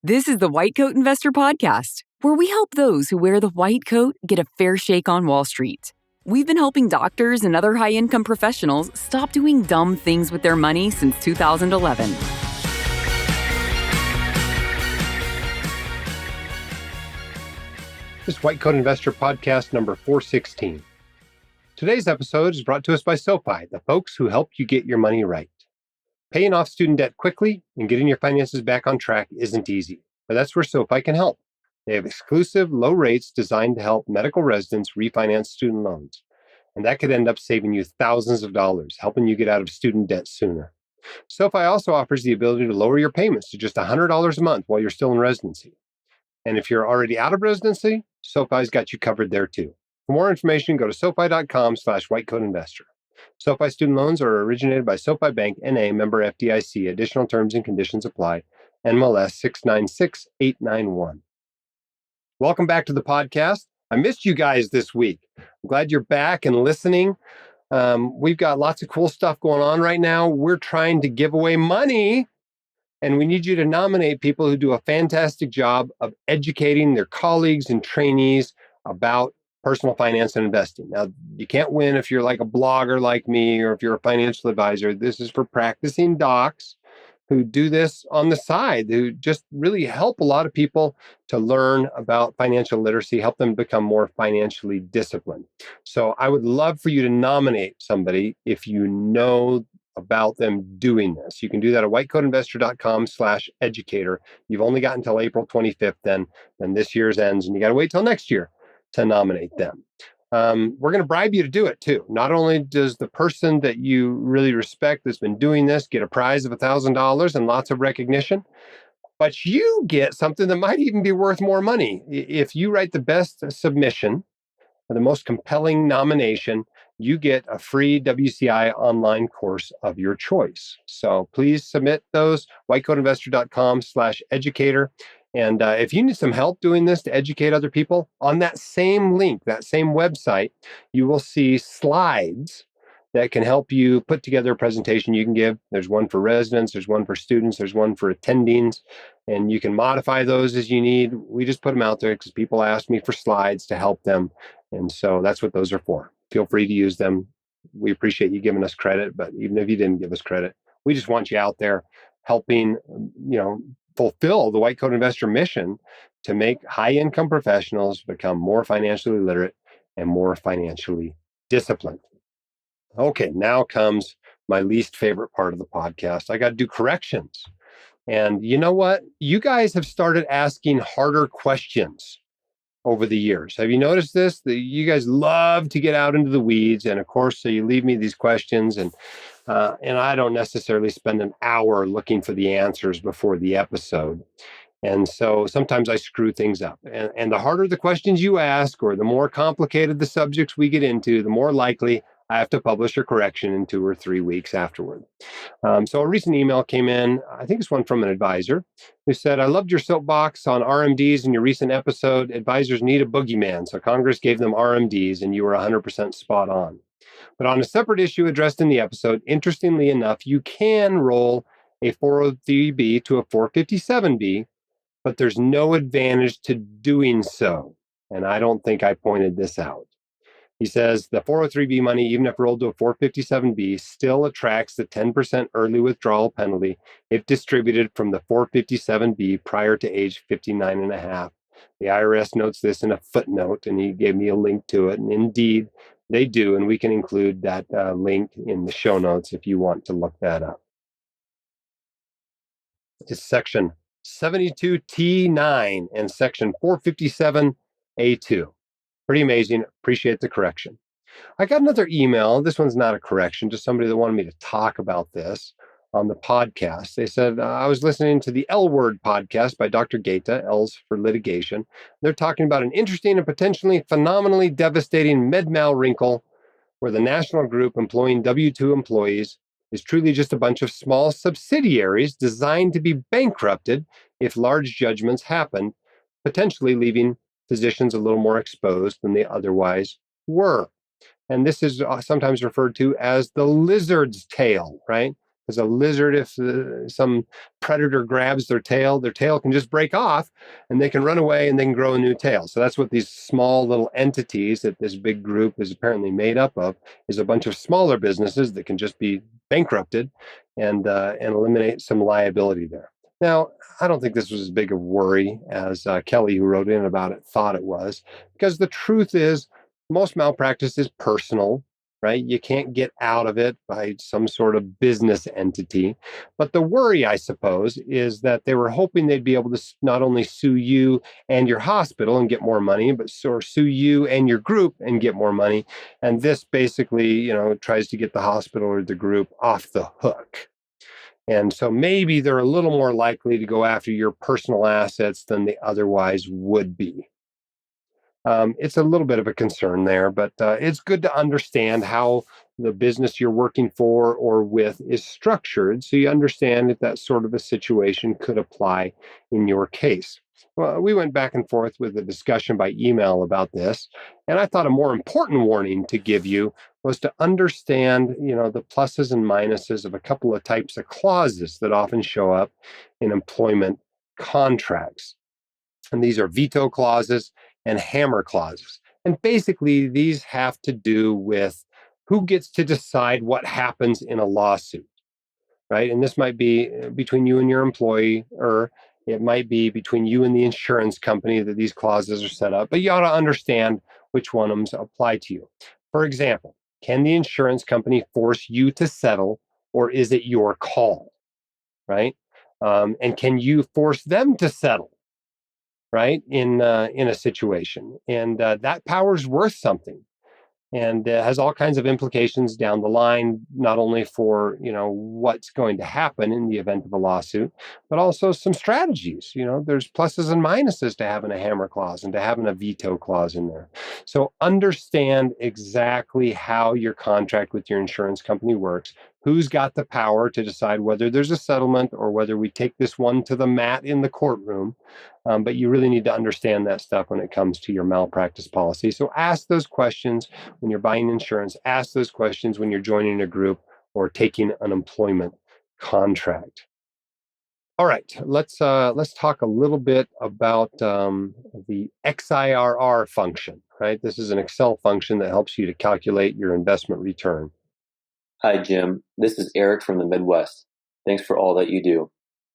This is the White Coat Investor Podcast, where we help those who wear the white coat get a fair shake on Wall Street. We've been helping doctors and other high-income professionals stop doing dumb things with their money since 2011. This is White Coat Investor Podcast number 416. Today's episode is brought to us by SoFi, the folks who help you get your money right. Paying off student debt quickly and getting your finances back on track isn't easy, but that's where SoFi can help. They have exclusive, low rates designed to help medical residents refinance student loans. And that could end up saving you thousands of dollars, helping you get out of student debt sooner. SoFi also offers the ability to lower your payments to just $100 a month while you're still in residency. And if you're already out of residency, SoFi's got you covered there too. For more information, go to SoFi.com/whitecoatinvestor. SoFi student loans are originated by SoFi Bank, N.A., member FDIC. Additional terms and conditions apply. NMLS 696891. Welcome back to the podcast. I missed you guys this week. I'm glad you're back and listening. We've got lots of cool stuff going on right now. We're trying to give away money, and we need you to nominate people who do a fantastic job of educating their colleagues and trainees about personal finance and investing. Now, you can't win if you're like a blogger like me or if you're a financial advisor. This is for practicing docs who do this on the side, who just really help a lot of people to learn about financial literacy, help them become more financially disciplined. So I would love for you to nominate somebody if you know about them doing this. You can do that at whitecoatinvestor.com/educator. You've only got until April 25th, then this year's ends, and you got to wait till next year to nominate them. We're going to bribe you to do it too. Not only does the person that you really respect that's been doing this get a prize of $1,000 and lots of recognition, but you get something that might even be worth more money. If you write the best submission, or the most compelling nomination, you get a free WCI online course of your choice. So please submit those, whitecoatinvestor.com/educator. And if you need some help doing this to educate other people, on that same link, that same website, you will see slides that can help you put together a presentation you can give. There's one for residents, there's one for students, there's one for attendings, and you can modify those as you need. We just put them out there because people ask me for slides to help them. And so that's what those are for. Feel free to use them. We appreciate you giving us credit, but even if you didn't give us credit, we just want you out there helping, fulfill the White Coat Investor mission to make high-income professionals become more financially literate and more financially disciplined. Okay, now comes my least favorite part of the podcast. I got to do corrections. And you know what? You guys have started asking harder questions over the years. Have you noticed this? That you guys love to get out into the weeds. And of course, so you leave me these questions and I don't necessarily spend an hour looking for the answers before the episode. And so sometimes I screw things up. And the harder the questions you ask, or the more complicated the subjects we get into, the more likely I have to publish a correction in 2 or 3 weeks afterward. So a recent email came in, I think it's one from an advisor, who said, "I loved your soapbox on RMDs in your recent episode. Advisors need a boogeyman, so Congress gave them RMDs, and you were 100% spot on. But on a separate issue addressed in the episode, interestingly enough, you can roll a 403B to a 457B, but there's no advantage to doing so." And I don't think I pointed this out. He says the 403B money, even if rolled to a 457B, still attracts the 10% early withdrawal penalty if distributed from the 457B prior to age 59 and a half. The IRS notes this in a footnote, and he gave me a link to it. And indeed, they do, and we can include that link in the show notes if you want to look that up. It's section 72T9 and section 457A2. Pretty amazing. Appreciate the correction. I got another email. This one's not a correction, just somebody that wanted me to talk about this on the podcast. They said, I was listening to the L Word podcast by Dr. Gaeta, L's for litigation. They're talking about an interesting and potentially phenomenally devastating med-mal wrinkle where the national group employing W-2 employees is truly just a bunch of small subsidiaries designed to be bankrupted if large judgments happen, potentially leaving physicians a little more exposed than they otherwise were. And this is sometimes referred to as the lizard's tail, right? Because a lizard, if some predator grabs their tail can just break off and they can run away and they can grow a new tail. So that's what these small little entities that this big group is apparently made up of, is a bunch of smaller businesses that can just be bankrupted and eliminate some liability there. Now, I don't think this was as big a worry as Kelly, who wrote in about it, thought it was, because the truth is most malpractice is personal, right? You can't get out of it by some sort of business entity. But the worry, I suppose, is that they were hoping they'd be able to not only sue you and your hospital and get more money, but sue you and your group and get more money. And this basically, tries to get the hospital or the group off the hook. And so maybe they're a little more likely to go after your personal assets than they otherwise would be. It's a little bit of a concern there, but it's good to understand how the business you're working for or with is structured, so you understand if that sort of a situation could apply in your case. Well, we went back and forth with a discussion by email about this, and I thought a more important warning to give you was to understand, the pluses and minuses of a couple of types of clauses that often show up in employment contracts. And these are veto clauses and hammer clauses. And basically, these have to do with who gets to decide what happens in a lawsuit, right? And this might be between you and your employee, or it might be between you and the insurance company that these clauses are set up. But you ought to understand which one of them apply to you. For example, can the insurance company force you to settle, or is it your call, right? And can you force them to settle? Right, in a situation, and that power is worth something, and has all kinds of implications down the line, not only for what's going to happen in the event of a lawsuit, but also some strategies. There's pluses and minuses to having a hammer clause and to having a veto clause in there. So understand exactly how your contract with your insurance company works. Who's got the power to decide whether there's a settlement or whether we take this one to the mat in the courtroom. But you really need to understand that stuff when it comes to your malpractice policy. So ask those questions when you're buying insurance. Ask those questions when you're joining a group or taking an employment contract. All right, let's talk a little bit about the XIRR function. Right, this is an Excel function that helps you to calculate your investment return. Hi, Jim. This is Eric from the Midwest. Thanks for all that you do.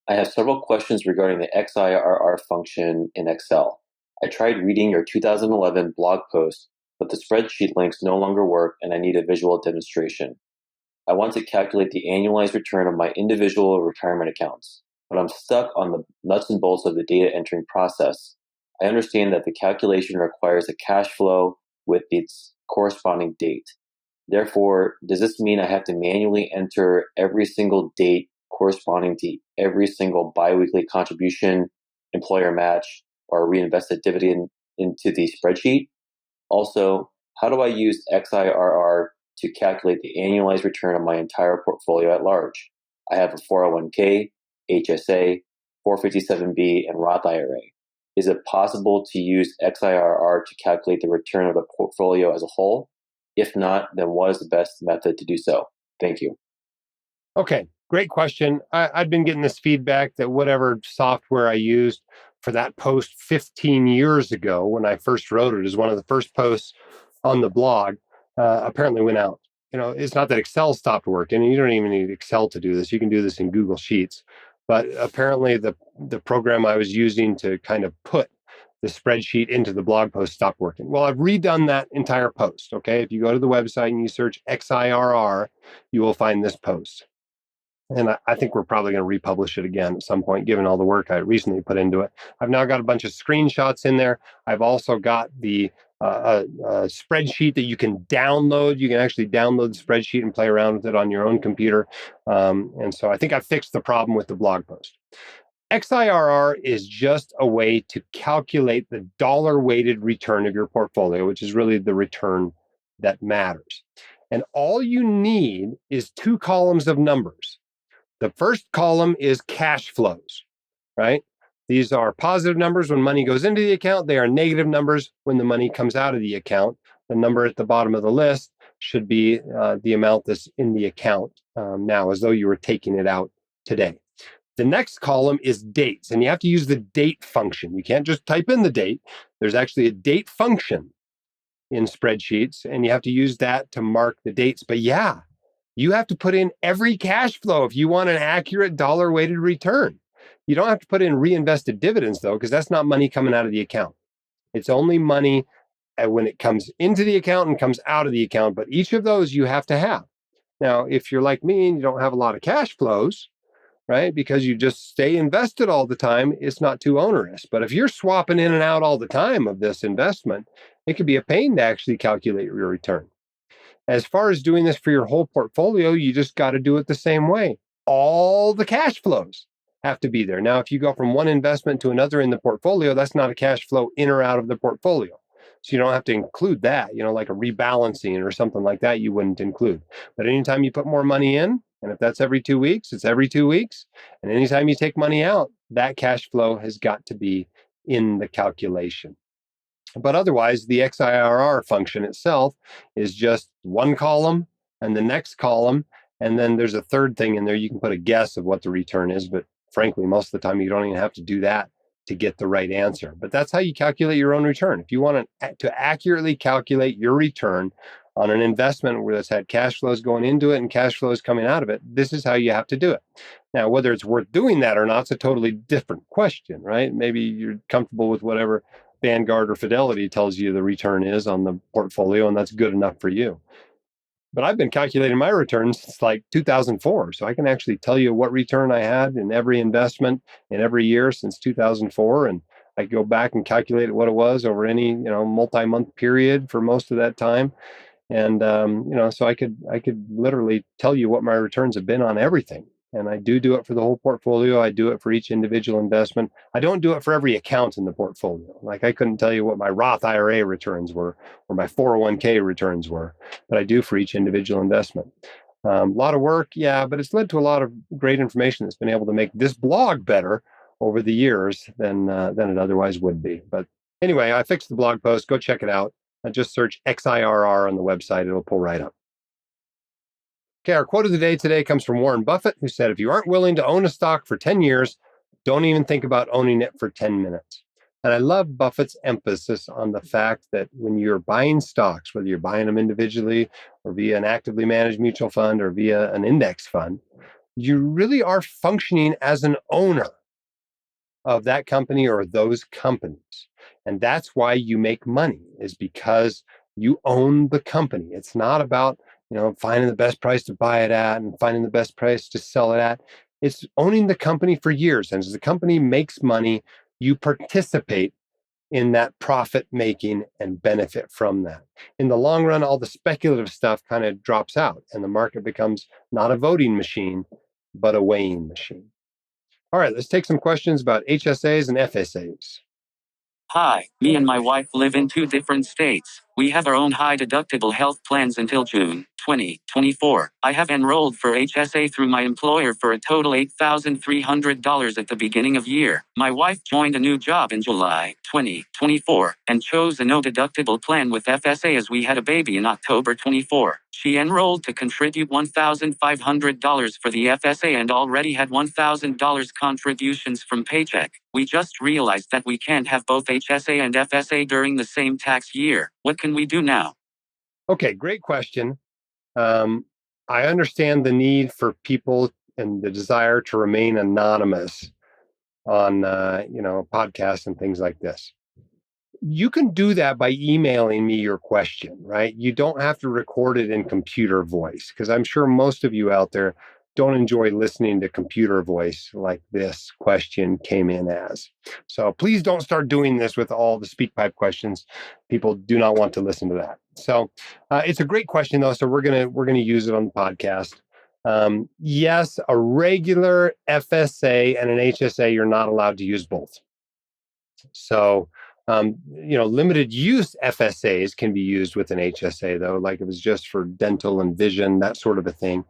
I have several questions regarding the XIRR function in Excel. I tried reading your 2011 blog post, but the spreadsheet links no longer work and I need a visual demonstration. I want to calculate the annualized return of my individual retirement accounts, but I'm stuck on the nuts and bolts of the data entering process. I understand that the calculation requires a cash flow with its corresponding date. Therefore, does this mean I have to manually enter every single date corresponding to every single biweekly contribution, employer match, or reinvested dividend into the spreadsheet? Also, how do I use XIRR to calculate the annualized return of my entire portfolio at large? I have a 401k, HSA, 457b, and Roth IRA. Is it possible to use XIRR to calculate the return of the portfolio as a whole? If not, then what is the best method to do so? Thank you. Okay, great question. I've been getting this feedback that whatever software I used for that post 15 years ago when I first wrote it as one of the first posts on the blog apparently went out. It's not that Excel stopped working, and you don't even need Excel to do this. You can do this in Google Sheets. But apparently the program I was using to kind of put the spreadsheet into the blog post stopped working. Well, I've redone that entire post. Okay. If you go to the website and you search XIRR, you will find this post. And I think we're probably going to republish it again at some point, given all the work I recently put into it. I've now got a bunch of screenshots in there. I've also got the spreadsheet that you can download. You can actually download the spreadsheet and play around with it on your own computer. And so I think I fixed the problem with the blog post. XIRR is just a way to calculate the dollar-weighted return of your portfolio, which is really the return that matters. And all you need is two columns of numbers. The first column is cash flows, right? These are positive numbers when money goes into the account. They are negative numbers when the money comes out of the account. The number at the bottom of the list should be the amount that's in the account now, as though you were taking it out today. The next column is dates, and you have to use the date function. You can't just type in the date. There's actually a date function in spreadsheets, and you have to use that to mark the dates. But yeah, you have to put in every cash flow if you want an accurate dollar-weighted return. You don't have to put in reinvested dividends, though, because that's not money coming out of the account. It's only money when it comes into the account and comes out of the account. But each of those you have to have. Now, if you're like me and you don't have a lot of cash flows, right, because you just stay invested all the time, it's not too onerous. But if you're swapping in and out all the time of this investment, it could be a pain to actually calculate your return. As far as doing this for your whole portfolio, you just got to do it the same way. All the cash flows have to be there. Now, if you go from one investment to another in the portfolio, that's not a cash flow in or out of the portfolio. So you don't have to include that, like a rebalancing or something like that, you wouldn't include. But anytime you put more money in, and if that's every 2 weeks, it's every 2 weeks. And anytime you take money out, that cash flow has got to be in the calculation. But otherwise, the XIRR function itself is just one column and the next column. And then there's a third thing in there. You can put a guess of what the return is. But frankly, most of the time, you don't even have to do that to get the right answer. But that's how you calculate your own return. If you want to accurately calculate your return on an investment where it's had cash flows going into it and cash flows coming out of it, this is how you have to do it. Now, whether it's worth doing that or not, it's a totally different question, right? Maybe you're comfortable with whatever Vanguard or Fidelity tells you the return is on the portfolio, and that's good enough for you. But I've been calculating my returns since like 2004. So I can actually tell you what return I had in every investment in every year since 2004. And I go back and calculate what it was over any, multi-month period for most of that time. And, so I could literally tell you what my returns have been on everything. And I do it for the whole portfolio. I do it for each individual investment. I don't do it for every account in the portfolio. Like I couldn't tell you what my Roth IRA returns were or my 401k returns were, but I do for each individual investment. A lot of work, yeah, but it's led to a lot of great information that's been able to make this blog better over the years than it otherwise would be. But anyway, I fixed the blog post. Go check it out. Just search XIRR on the website. It'll pull right up. Okay, our quote of the day today comes from Warren Buffett, who said, if you aren't willing to own a stock for 10 years, don't even think about owning it for 10 minutes. And I love Buffett's emphasis on the fact that when you're buying stocks, whether you're buying them individually or via an actively managed mutual fund or via an index fund, you really are functioning as an owner of that company or those companies. And that's why you make money, is because you own the company. It's not about finding the best price to buy it at and finding the best price to sell it at. It's owning the company for years. And as the company makes money, you participate in that profit making and benefit from that. In the long run, all the speculative stuff kind of drops out and the market becomes not a voting machine, but a weighing machine. All right, let's take some questions about HSAs and FSAs. Hi, me and my wife live in 2 different states. We have our own high-deductible health plans until June 2024. I have enrolled for HSA through my employer for a total $8,300 at the beginning of year. My wife joined a new job in July 2024 and chose a no-deductible plan with FSA as we had a baby in October 24. She enrolled to contribute $1,500 for the FSA and already had $1,000 contributions from paycheck. We just realized that we can't have both HSA and FSA during the same tax year. What can we do now? Okay, great question. I understand the need for people and the desire to remain anonymous on, podcasts and things like this. You can do that by emailing me your question, right? You don't have to record it in computer voice, because I'm sure most of you out there don't enjoy listening to computer voice like this question came in as. So please don't start doing this with all the SpeakPipe questions. People do not want to listen to that. So it's a great question though. So we're gonna use it on the podcast. Yes, a regular FSA and an HSA, you're not allowed to use both. So limited use FSAs can be used with an HSA though, like if it's just for dental and vision, that sort of a thing,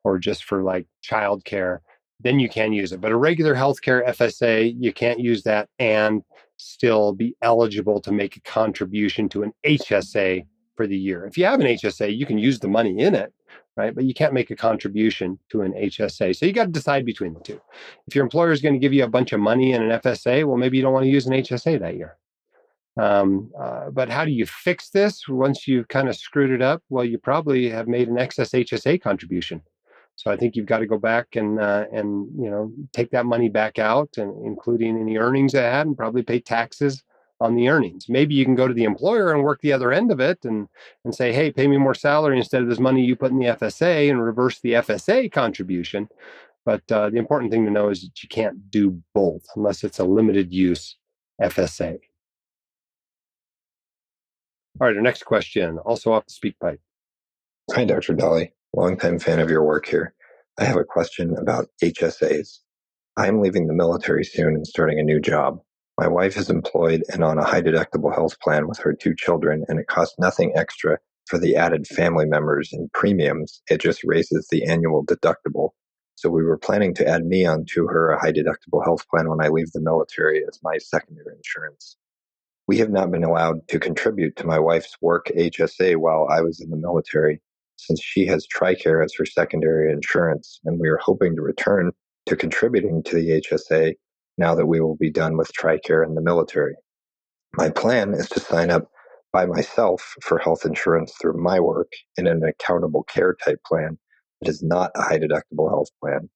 or just for like childcare, then you can use it. But a regular healthcare FSA, you can't use that and still be eligible to make a contribution to an HSA for the year. If you have an HSA, you can use the money in it, right? But you can't make a contribution to an HSA. So you got to decide between the two. If your employer is going to give you a bunch of money in an FSA, well, maybe you don't want to use an HSA that year. But how do you fix this once you've kind of screwed it up? Well, you probably have made an excess HSA contribution. So I think you've got to go back and take that money back out, and including any earnings it had, and probably pay taxes on the earnings. Maybe you can go to the employer and work the other end of it and say, hey, pay me more salary instead of this money you put in the FSA, and reverse the FSA contribution. But the important thing to know is that you can't do both unless it's a limited use FSA. All right, our next question, also off the speak pipe. Hi, Dr. Dolly. Longtime fan of your work here. I have a question about HSAs. I'm leaving the military soon and starting a new job. My wife is employed and on a high deductible health plan with her 2 children, and it costs nothing extra for the added family members and premiums. It just raises the annual deductible. So we were planning to add me onto her high deductible health plan when I leave the military as my secondary insurance. We have not been allowed to contribute to my wife's work HSA while I was in the military, since she has TRICARE as her secondary insurance, and we are hoping to return to contributing to the HSA now that we will be done with TRICARE in the military. My plan is to sign up by myself for health insurance through my work in an accountable care type plan that is not a high deductible health plan.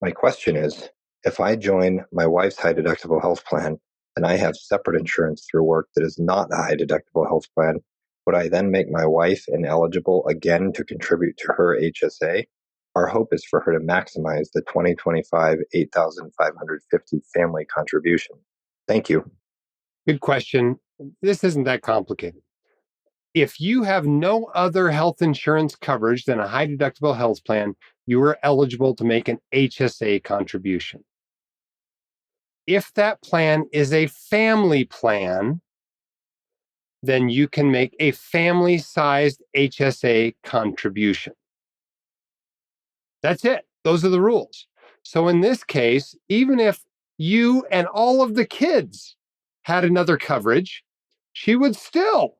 My question is, if I join my wife's high deductible health plan and I have separate insurance through work that is not a high deductible health plan, would I then make my wife ineligible again to contribute to her HSA? Our hope is for her to maximize the 2025 $8,550 family contribution. Thank you. Good question. This isn't that complicated. If you have no other health insurance coverage than a high deductible health plan, you are eligible to make an HSA contribution. If that plan is a family plan, then you can make a family-sized HSA contribution. That's it. Those are the rules. So in this case, even if you and all of the kids had another coverage, she would still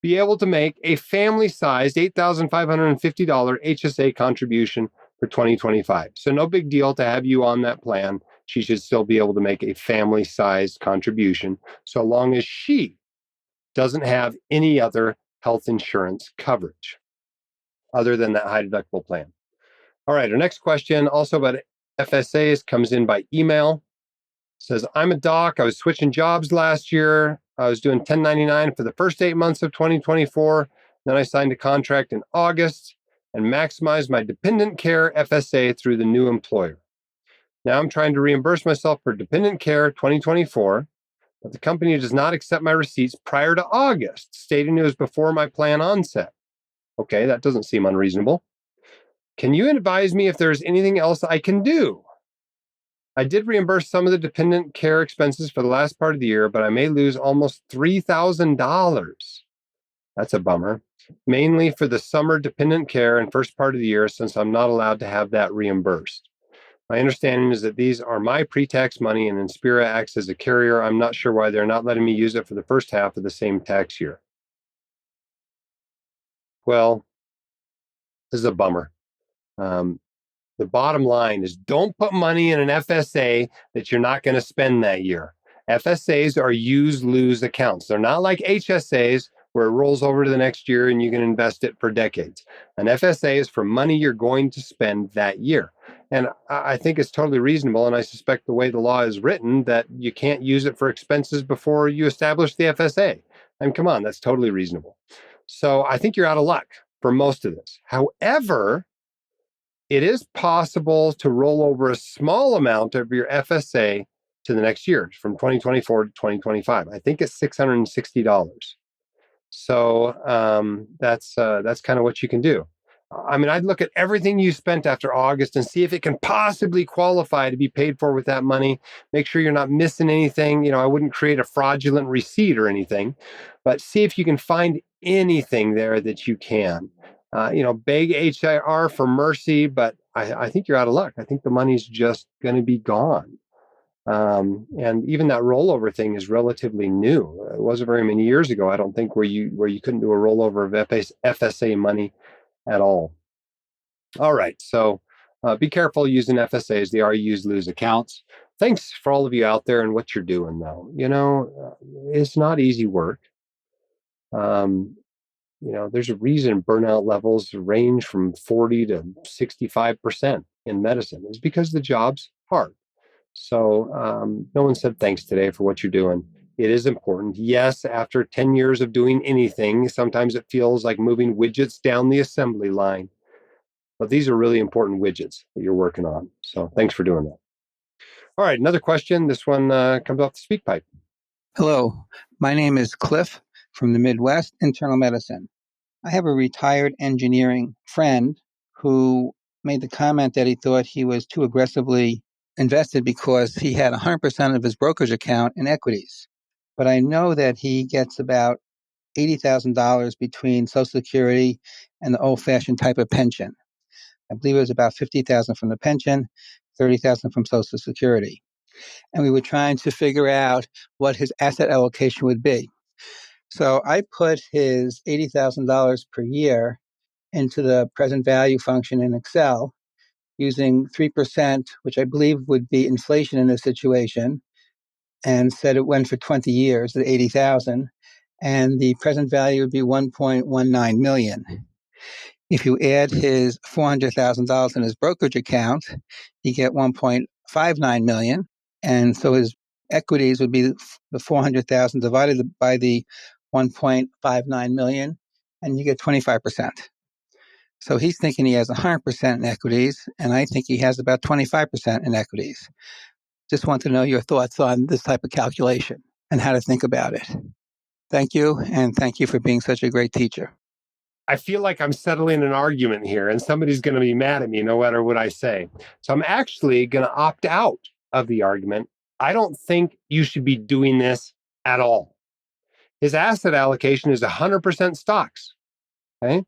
be able to make a family-sized $8,550 HSA contribution for 2025. So no big deal to have you on that plan. She should still be able to make a family-sized contribution so long as she doesn't have any other health insurance coverage other than that high deductible plan. All right, our next question, also about FSAs, comes in by email. It says, I'm a doc. I was switching jobs last year. I was doing 1099 for the first 8 months of 2024. Then I signed a contract in August and maximized my dependent care FSA through the new employer. Now I'm trying to reimburse myself for dependent care 2024, but the company does not accept my receipts prior to August, stating it was before my plan onset. Okay, that doesn't seem unreasonable. Can you advise me if there's anything else I can do? I did reimburse some of the dependent care expenses for the last part of the year, but I may lose almost $3,000. That's a bummer. Mainly for the summer dependent care and first part of the year, since I'm not allowed to have that reimbursed. My understanding is that these are my pre-tax money, and Inspira acts as a carrier. I'm not sure why they're not letting me use it for the first half of the same tax year. Well, this is a bummer. The bottom line is don't put money in an FSA that you're not going to spend that year. FSAs are use-lose accounts. They're not like HSAs where it rolls over to the next year and you can invest it for decades. An FSA is for money you're going to spend that year. And I think it's totally reasonable, and I suspect the way the law is written that you can't use it for expenses before you establish the FSA. I mean, come on, that's totally reasonable. So I think you're out of luck for most of this. However, it is possible to roll over a small amount of your FSA to the next year, from 2024 to 2025. I think it's $660. So that's kind of what you can do. I mean, I'd look at everything you spent after August and see if it can possibly qualify to be paid for with that money. Make sure you're not missing anything. You know, I wouldn't create a fraudulent receipt or anything, but see if you can find anything there that you can. Beg HIR for mercy, but I think you're out of luck. I think the money's just going to be gone. And even that rollover thing is relatively new. It wasn't very many years ago, I don't think, where you couldn't do a rollover of FSA money at all. All right, so be careful using FSAs. They are use lose accounts. Thanks for all of you out there and what you're doing, though. It's not easy work. There's a reason burnout levels range from 40 to 65% in medicine. It's because the job's hard. So no one said thanks today for what you're doing. It is important. Yes, after 10 years of doing anything, sometimes it feels like moving widgets down the assembly line. But these are really important widgets that you're working on. So thanks for doing that. All right, another question. This one comes off the speak pipe. Hello, my name is Cliff from the Midwest, internal medicine. I have a retired engineering friend who made the comment that he thought he was too aggressively invested because he had 100% of his brokerage account in equities. But I know that he gets about $80,000 between Social Security and the old-fashioned type of pension. I believe it was about $50,000 from the pension, $30,000 from Social Security. And we were trying to figure out what his asset allocation would be. So I put his $80,000 per year into the present value function in Excel using 3%, which I believe would be inflation in this situation, and said it went for 20 years at 80,000, and the present value would be 1.19 million. If you add his $400,000 in his brokerage account, you get 1.59 million. And so his equities would be the 400,000 divided by the 1.59 million, and you get 25%. So he's thinking he has 100% in equities, and I think he has about 25% in equities. Just want to know your thoughts on this type of calculation and how to think about it. Thank you, and thank you for being such a great teacher. I feel like I'm settling an argument here, and somebody's going to be mad at me no matter what I say. So I'm actually going to opt out of the argument. I don't think you should be doing this at all. His asset allocation is 100% stocks. Okay.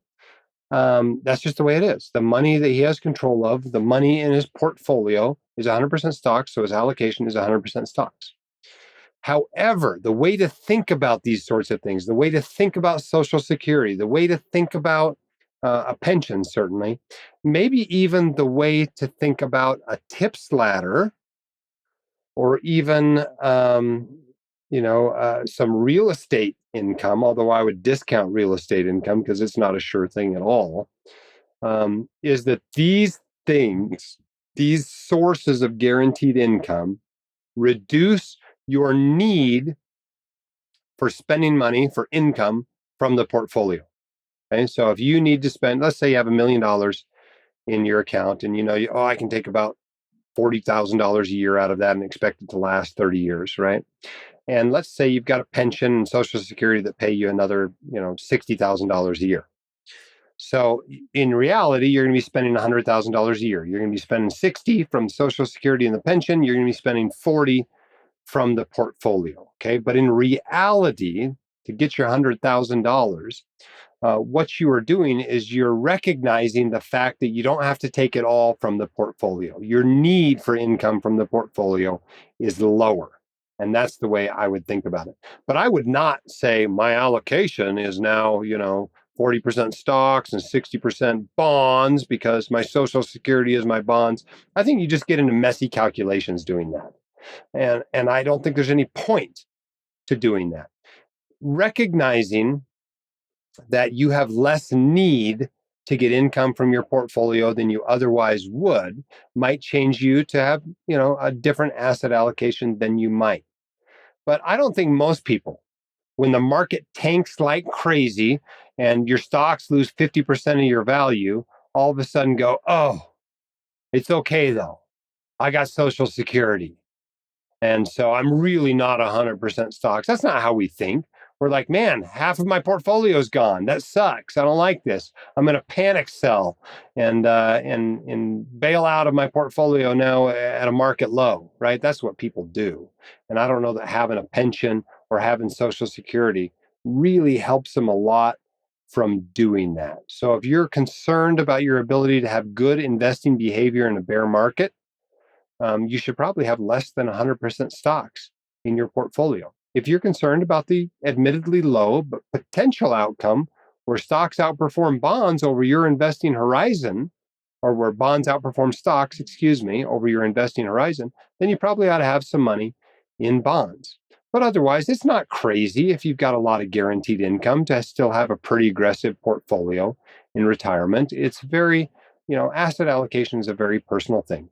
That's just the way it is. The money that he has control of, the money in his portfolio is 100% stocks. So his allocation is 100% stocks. However, the way to think about these sorts of things, the way to think about Social Security, the way to think about a pension, certainly, maybe even the way to think about a tips ladder, or even some real estate income, although I would discount real estate income because it's not a sure thing at all, is that these things, these sources of guaranteed income, reduce your need for spending money for income from the portfolio. Okay, so if you need to spend, let's say you have $1 million in your account, and I can take about $40,000 a year out of that and expect it to last 30 years, right? And let's say you've got a pension and Social Security that pay you another, $60,000 a year. So in reality, you're going to be spending $100,000 a year. You're going to be spending 60 from Social Security and the pension. You're going to be spending 40 from the portfolio. Okay. But in reality, to get your $100,000, what you are doing is you're recognizing the fact that you don't have to take it all from the portfolio. Your need for income from the portfolio is lower. And that's the way I would think about it. But I would not say my allocation is now, 40% stocks and 60% bonds because my Social Security is my bonds. I think you just get into messy calculations doing that. And I don't think there's any point to doing that. Recognizing that you have less need to get income from your portfolio than you otherwise would might change you to have, a different asset allocation than you might. But I don't think most people, when the market tanks like crazy and your stocks lose 50% of your value, all of a sudden go, oh, it's okay though. I got Social Security. And so I'm really not 100% stocks. That's not how we think. We're like, man, half of my portfolio is gone. That sucks. I don't like this. I'm going to panic sell and bail out of my portfolio now at a market low, right? That's what people do. And I don't know that having a pension or having Social Security really helps them a lot from doing that. So if you're concerned about your ability to have good investing behavior in a bear market, you should probably have less than 100% stocks in your portfolio. If you're concerned about the admittedly low but potential outcome where stocks outperform bonds over your investing horizon, or where bonds outperform stocks, over your investing horizon, then you probably ought to have some money in bonds. But otherwise, it's not crazy if you've got a lot of guaranteed income to still have a pretty aggressive portfolio in retirement. It's very, asset allocation is a very personal thing.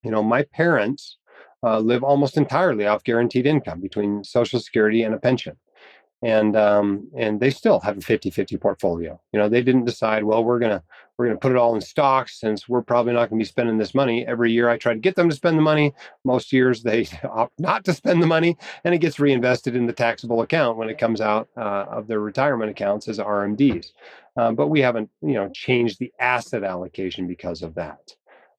My parents live almost entirely off guaranteed income between Social Security and a pension. And they still have a 50-50 portfolio. They didn't decide, well, we're gonna put it all in stocks since we're probably not gonna be spending this money. Every year I try to get them to spend the money. Most years they opt not to spend the money, and it gets reinvested in the taxable account when it comes out of their retirement accounts as RMDs. But we haven't, changed the asset allocation because of that.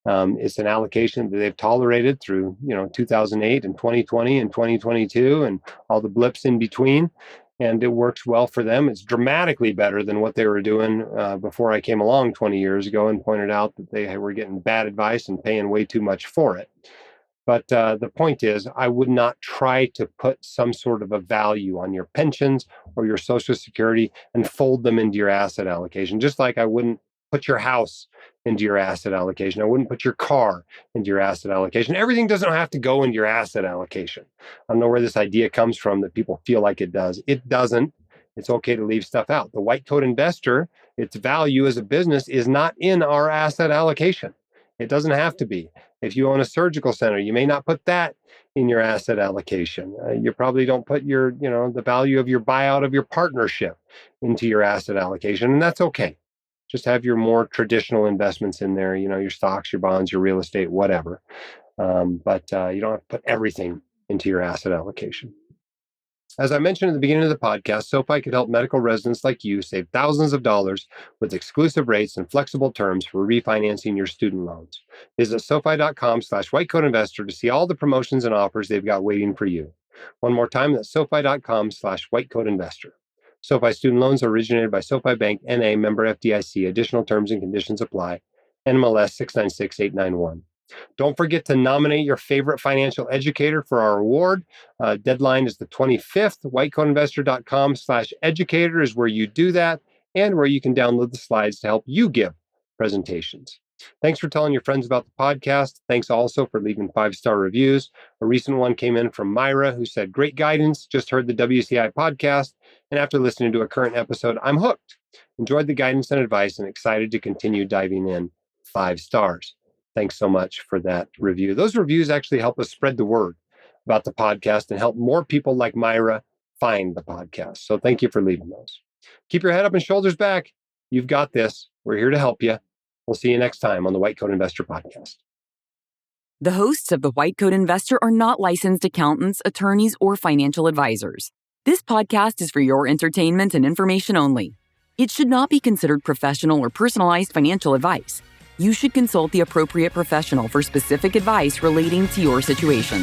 It's an allocation that they've tolerated through, 2008 and 2020 and 2022 and all the blips in between. And it works well for them. It's dramatically better than what they were doing before I came along 20 years ago and pointed out that they were getting bad advice and paying way too much for it. But the point is, I would not try to put some sort of a value on your pensions or your Social Security and fold them into your asset allocation, just like I wouldn't put your house into your asset allocation. I wouldn't put your car into your asset allocation. Everything doesn't have to go into your asset allocation. I don't know where this idea comes from that people feel like it does. It doesn't. It's okay to leave stuff out. The white coat investor, its value as a business is not in our asset allocation. It doesn't have to be. If you own a surgical center, you may not put that in your asset allocation. You probably don't put your, the value of your buyout of your partnership into your asset allocation, and that's okay. Just have your more traditional investments in there, your stocks, your bonds, your real estate, whatever. But you don't have to put everything into your asset allocation. As I mentioned at the beginning of the podcast, SoFi could help medical residents like you save thousands of dollars with exclusive rates and flexible terms for refinancing your student loans. Visit SoFi.com/whitecoatinvestor to see all the promotions and offers they've got waiting for you. One more time, that's SoFi.com/whitecoatinvestor. SoFi student loans are originated by SoFi Bank, N.A., member FDIC. Additional terms and conditions apply. NMLS 696891. Don't forget to nominate your favorite financial educator for our award. Deadline is the 25th. Whitecoatinvestor.com/educator is where you do that and where you can download the slides to help you give presentations. Thanks for telling your friends about the podcast. Thanks also for leaving 5-star reviews. A recent one came in from Myra, who said, "Great guidance. Just heard the WCI podcast. And after listening to a current episode, I'm hooked. Enjoyed the guidance and advice and excited to continue diving in. 5 stars." Thanks so much for that review. Those reviews actually help us spread the word about the podcast and help more people like Myra find the podcast. So thank you for leaving those. Keep your head up and shoulders back. You've got this. We're here to help you. We'll see you next time on the White Coat Investor Podcast. The hosts of the White Coat Investor are not licensed accountants, attorneys, or financial advisors. This podcast is for your entertainment and information only. It should not be considered professional or personalized financial advice. You should consult the appropriate professional for specific advice relating to your situation.